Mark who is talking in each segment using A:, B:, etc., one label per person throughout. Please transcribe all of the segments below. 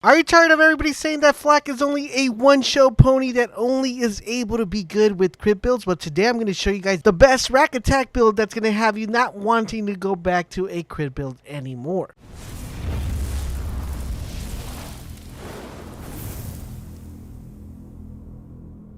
A: Are you tired of everybody saying that Flak is only a one-show pony that only is able to be good with crit builds? Well, today I'm going to show you guys the best rack attack build that's going to have you not wanting to go back to a crit build anymore.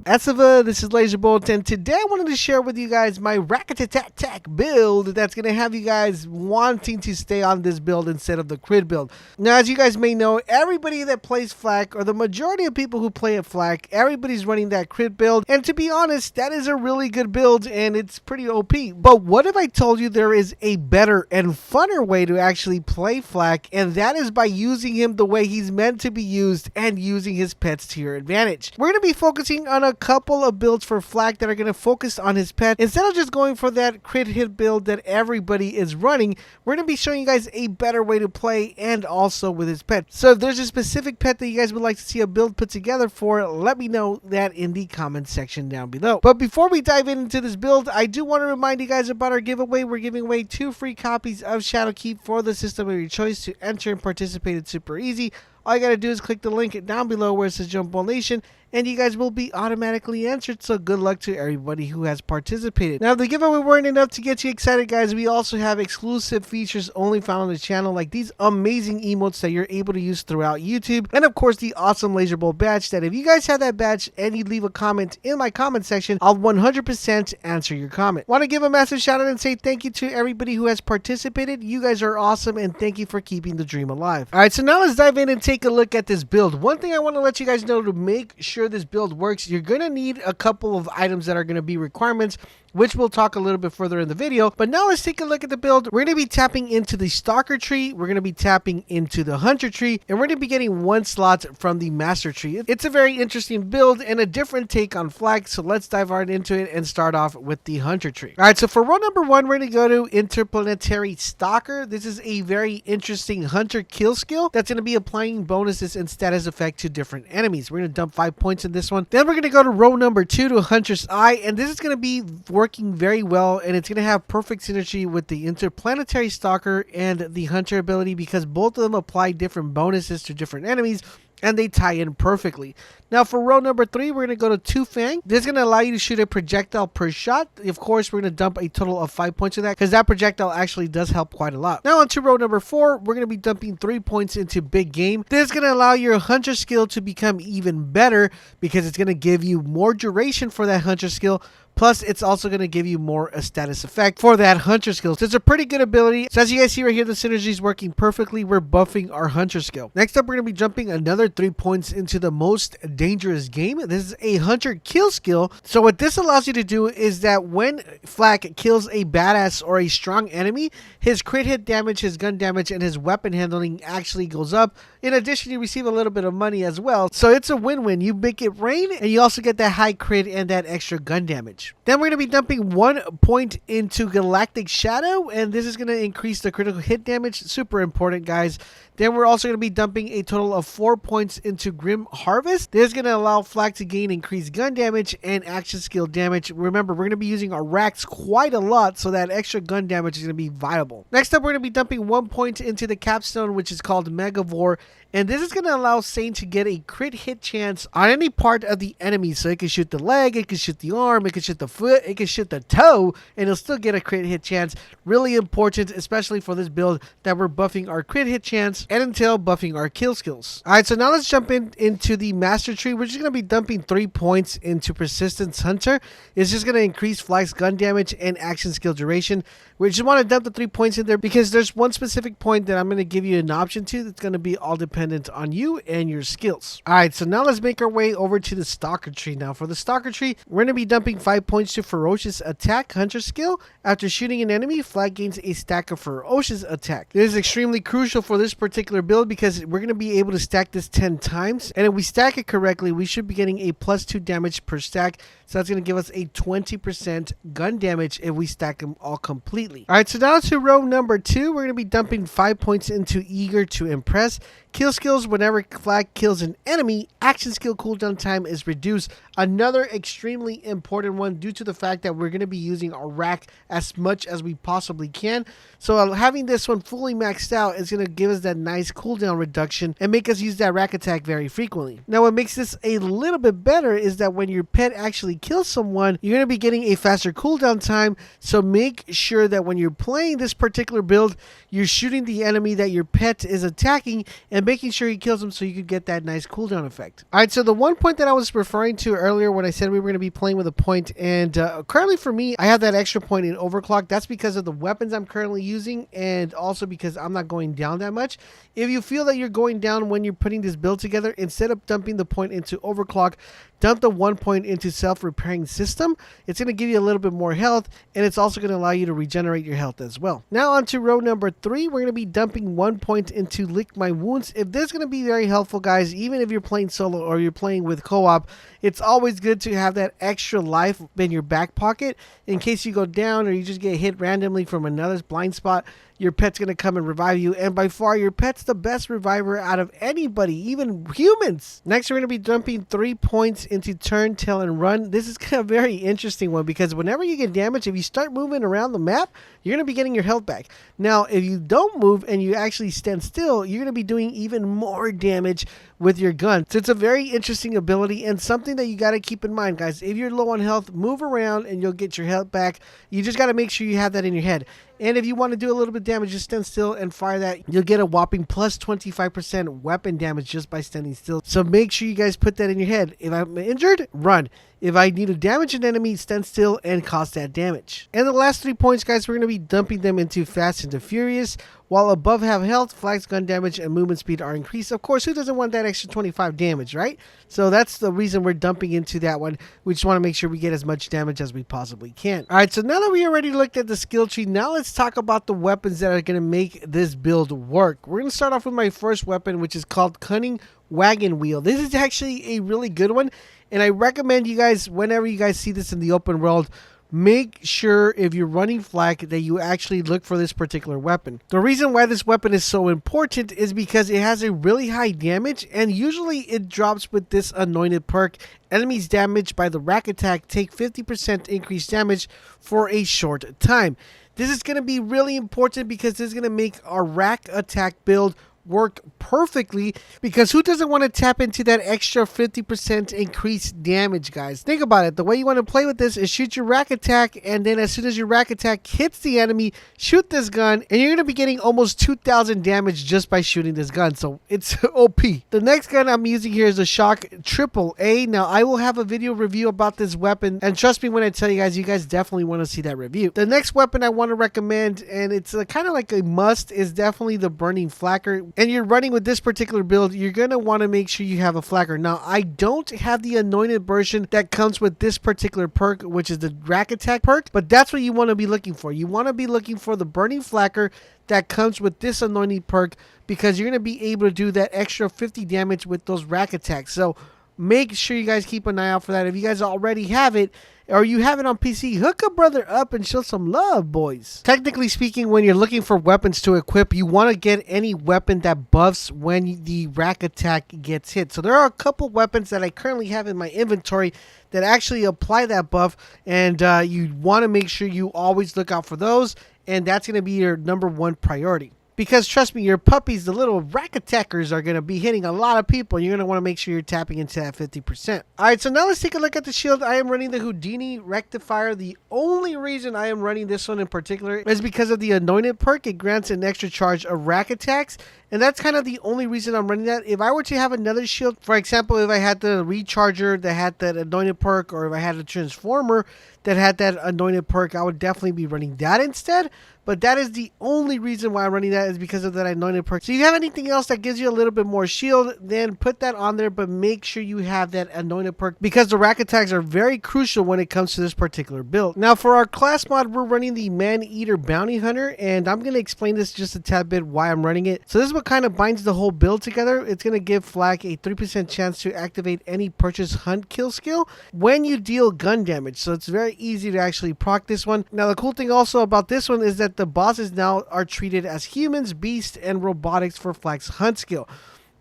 A: Asava, this is LaserBolt, and today I wanted to share with you guys my rack attack build that's going to have you guys wanting to stay on this build instead of the crit build. Now, as you guys may know, everybody that plays Flak, or the majority of people who play at Flak, everybody's running that crit build, and to be honest, that is a really good build, and it's pretty OP. But what if I told you there is a better and funner way to actually play Flak, and that is by using him the way he's meant to be used and using his pets to your advantage? We're going to be focusing on a couple of builds for Flak that are going to focus on his pet. Instead of just going for that crit hit build that everybody is running, we're going to be showing you guys a better way to play and also with his pet. So if there's a specific pet that you guys would like to see a build put together for, let me know that in the comment section down below. But before we dive into this build, I do want to remind you guys about our giveaway. We're giving away 2 free copies of Shadowkeep for the system of your choice. To enter and participate, it's super easy. All you gotta do is click the link down below where it says Jump Ball Nation, and you guys will be automatically answered. So good luck to everybody who has participated. Now, if the giveaway weren't enough to get you excited, guys, we also have exclusive features only found on the channel, like these amazing emotes that you're able to use throughout YouTube, and of course the awesome LaserBolt badge that if you guys have that badge and you leave a comment in my comment section, I'll 100% answer your comment. Want to give a massive shout out and say thank you to everybody who has participated. You guys are awesome, and thank you for keeping the dream alive. All right, so now let's dive in and take a look at this build. One thing I want to let you guys know to make sure this build works, you're going to need a couple of items that are going to be requirements, which we'll talk a little bit further in the video. But now let's take a look at the build. We're going to be tapping into the Stalker Tree, we're going to be tapping into the Hunter Tree, and we're going to be getting 1 slot from the Master Tree. It's a very interesting build and a different take on Flak, so let's dive right into it and start off with the Hunter Tree. Alright, so for row number 1, we're going to go to Interplanetary Stalker. This is a very interesting hunter kill skill that's going to be applying bonuses and status effect to different enemies. We're going to dump 5 points in this one. Then we're going to go to row number 2 to Hunter's Eye, and this is going to be working very well, and it's going to have perfect synergy with the Interplanetary Stalker and the Hunter ability, because both of them apply different bonuses to different enemies and they tie in perfectly. Now for row number 3, we're going to go to Two Fang. This is going to allow you to shoot a projectile per shot. Of course, we're going to dump a total of 5 points of that, because that projectile actually does help quite a lot. Now onto row number 4, we're going to be dumping 3 points into Big Game. This is going to allow your hunter skill to become even better, because it's going to give you more duration for that hunter skill. Plus, it's also going to give you more a status effect for that hunter skill. So it's a pretty good ability. So as you guys see right here, the synergy is working perfectly. We're buffing our hunter skill. Next up, we're going to be jumping another 3 points into the Most Dangerous Game. This is a hunter kill skill. So what this allows you to do is that when Flak kills a badass or a strong enemy, his crit hit damage, his gun damage, and his weapon handling actually goes up. In addition, you receive a little bit of money as well. So it's a win-win. You make it rain, and you also get that high crit and that extra gun damage. Then we're going to be dumping 1 point into Galactic Shadow, and this is going to increase the critical hit damage. Super important, guys. Then we're also going to be dumping a total of 4 points into Grim Harvest. This is going to allow Flak to gain increased gun damage and action skill damage. Remember, we're going to be using our racks quite a lot, so that extra gun damage is going to be viable. Next up, we're going to be dumping 1 point into the Capstone, which is called Megavore. And this is going to allow Saint to get a crit hit chance on any part of the enemy. So it can shoot the leg, it can shoot the arm, it can shoot the foot, it can shoot the toe, and it'll still get a crit hit chance. Really important, especially for this build, that we're buffing our crit hit chance and until buffing our kill skills. Alright, so now let's jump into the Master Tree. We're just going to be dumping 3 points into Persistence Hunter. It's just going to increase Flak's gun damage and action skill duration. We just want to dump the 3 points in there because there's one specific point that I'm going to give you an option to that's going to be all dependent on you and your skills. Alright, so now let's make our way over to the Stalker Tree. Now for the Stalker Tree, we're going to be dumping 5 points to Ferocious Attack Hunter skill. After shooting an enemy, Flak gains a stack of Ferocious Attack. This is extremely crucial for this particular build because we're going to be able to stack this 10 times, and if we stack it correctly, we should be getting a +2 damage per stack. So that's going to give us a 20% gun damage if we stack them all completely. Alright, so now to row number 2, we're going to be dumping 5 points into Eager to Impress. Kill skills: whenever Flak kills an enemy, action skill cooldown time is reduced. Another extremely important one due to the fact that we're going to be using our RAKK as much as we possibly can. So having this one fully maxed out is going to give us that nice cooldown reduction and make us use that RAKK attack very frequently. Now what makes this a little bit better is that when your pet actually kills someone, you're going to be getting a faster cooldown time. So make sure that when you're playing this particular build, you're shooting the enemy that your pet is attacking and making sure he kills him so you could get that nice cooldown effect. Alright, so the one point that I was referring to earlier when I said we were going to be playing with a point, and currently for me, I have that extra point in overclock. That's because of the weapons I'm currently using, and also because I'm not going down that much. If you feel that you're going down when you're putting this build together, instead of dumping the point into overclock, dump the 1 point into self-repairing system. It's going to give you a little bit more health, and it's also going to allow you to regenerate your health as well. Now on to row number 3, we're going to be dumping 1 point into Lick My Wounds. If this is going to be very helpful, guys, even if you're playing solo or you're playing with co-op, it's always good to have that extra life in your back pocket in case you go down or you just get hit randomly from another blind spot. Your pet's going to come and revive you, and by far your pet's the best reviver out of anybody, even humans. Next, we're going to be dumping 3 points into Turn, Tail, and Run. This is a very interesting one because whenever you get damaged, if you start moving around the map, you're going to be getting your health back. Now, if you don't move and you actually stand still, you're going to be doing even more damage with your gun. So it's a very interesting ability and something that you got to keep in mind, guys. If you're low on health, move around and you'll get your health back. You just got to make sure you have that in your head. And if you want to do a little bit of damage, just stand still and fire that. You'll get a whopping plus 25% weapon damage just by standing still. So make sure you guys put that in your head. If I'm injured, run. If I need to damage an enemy, stand still and cause that damage. And the last 3 points, guys, we're going to be dumping them into Fast and the Furious. While above have health, Flak's gun damage and movement speed are increased. Of course, who doesn't want that extra 25 damage, right? So that's the reason we're dumping into that one. We just want to make sure we get as much damage as we possibly can. All right, so now that we already looked at the skill tree, now let's talk about the weapons that are going to make this build work. We're going to start off with my first weapon, which is called Cunning Wagon Wheel. This is actually a really good one, and I recommend you guys, whenever you guys see this in the open world, make sure if you're running Flak that you actually look for this particular weapon. The reason why this weapon is so important is because it has a really high damage, and usually it drops with this anointed perk. Enemies damaged by the RAKK attack take 50% increased damage for a short time. This is going to be really important because this is going to make our RAKK attack build work perfectly, because who doesn't want to tap into that extra 50% increased damage, guys? Think about it. The way you want to play with this is shoot your RAKK attack, and then as soon as your RAKK attack hits the enemy, shoot this gun, and you're going to be getting almost 2,000 damage just by shooting this gun. So it's OP. The next gun I'm using here is the Shock AAA. Now I will have a video review about this weapon, and trust me when I tell you guys definitely want to see that review. The next weapon I want to recommend, and it's kind of like a must, is definitely the Burning Flacker. And you're running with this particular build, you're going to want to make sure you have a Flacker. Now, I don't have the anointed version that comes with this particular perk, which is the RAKK attack perk, but that's what you want to be looking for. You want to be looking for the Burning Flacker that comes with this anointed perk, because you're going to be able to do that extra 50 damage with those RAKK attacks. So make sure you guys keep an eye out for that. If you guys already have it, or you have it on PC, hook a brother up and show some love, boys. Technically speaking, when you're looking for weapons to equip, you want to get any weapon that buffs when the RAKK attack gets hit. So there are a couple weapons that I currently have in my inventory that actually apply that buff, and you want to make sure you always look out for those, and that's going to be your #1 priority. Because trust me, your puppies, the little RAKK attackers, are going to be hitting a lot of people. You're going to want to make sure you're tapping into that 50%. Alright, so now let's take a look at the shield. I am running the Houdini Rectifier. The only reason I am running this one in particular is because of the anointed perk. It grants an extra charge of RAKK attacks, and that's kind of the only reason I'm running that. If I were to have another shield, for example, if I had the Recharger that had that anointed perk, or if I had a Transformer that had that anointed perk, I would definitely be running that instead. But that is the only reason why I'm running that, is because of that anointed perk. So if you have anything else that gives you a little bit more shield, then put that on there, but make sure you have that anointed perk, because the RAKK attacks are very crucial when it comes to this particular build. Now for our class mod, we're running the Man-Eater Bounty Hunter, and I'm going to explain this just a tad bit why I'm running it. So this is what kind of binds the whole build together. It's going to give Flak a 3% chance to activate any purchase hunt kill skill when you deal gun damage. So it's very easy to actually proc this one. Now the cool thing also about this one is that the bosses now are treated as humans, beasts, and robotics for Flak's hunt skill.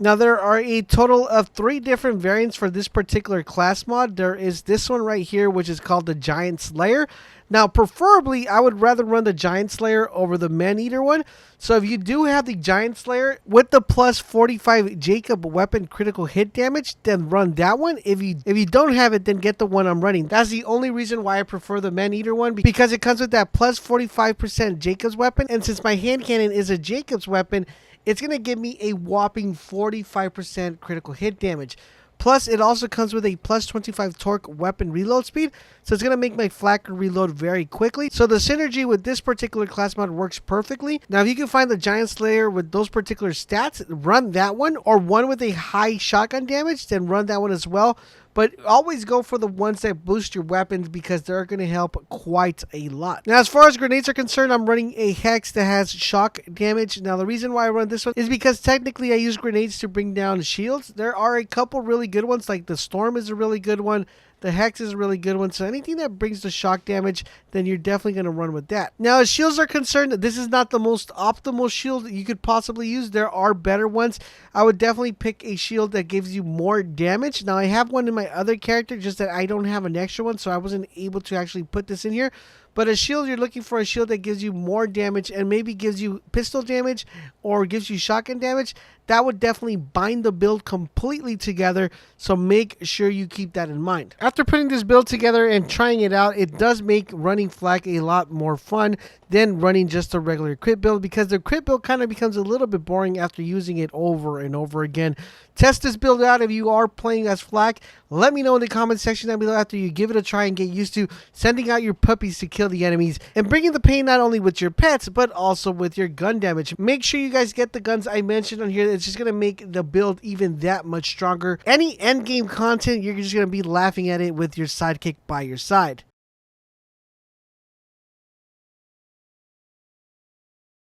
A: Now there are a total of 3 different variants for this particular class mod. There is this one right here, which is called the Giant Slayer. Now preferably I would rather run the Giant Slayer over the Man-Eater one. So if you do have the Giant Slayer with the plus 45 Jacob weapon critical hit damage, then run that one. If you don't have it, then get the one I'm running. That's the only reason why I prefer the Man-Eater one, because it comes with that plus 45% Jacob's weapon, and since my hand cannon is a Jacob's weapon, it's going to give me a whopping 45% critical hit damage. Plus, it also comes with a plus 25 torque weapon reload speed, so it's going to make my Flak reload very quickly. So the synergy with this particular class mod works perfectly. Now, if you can find the Giant Slayer with those particular stats, run that one, or one with a high shotgun damage, then run that one as well. But always go for the ones that boost your weapons, because they're going to help quite a lot. Now, as far as grenades are concerned, I'm running a Hex that has shock damage. Now, the reason why I run this one is because technically I use grenades to bring down shields. There are a couple really good ones, like the Storm is a really good one. The Hex is a really good one, so anything that brings the shock damage, then you're definitely going to run with that. Now, as shields are concerned, this is not the most optimal shield you could possibly use. There are better ones. I would definitely pick a shield that gives you more damage. Now, I have one in my other character, just that I don't have an extra one, so I wasn't able to actually put this in here. But a shield, you're looking for a shield that gives you more damage and maybe gives you pistol damage or gives you shotgun damage. That would definitely bind the build completely together, so make sure you keep that in mind. After putting this build together and trying it out, it does make running Flak a lot more fun than running just a regular crit build, because the crit build kind of becomes a little bit boring after using it over and over again. Test this build out if you are playing as Flak. Let me know in the comment section down below after you give it a try and get used to sending out your puppies to kill the enemies and bringing the pain not only with your pets but also with your gun damage. Make sure you guys get the guns I mentioned on here. It's just going to make the build even that much stronger. Any end game content, you're just going to be laughing at it with your sidekick by your side.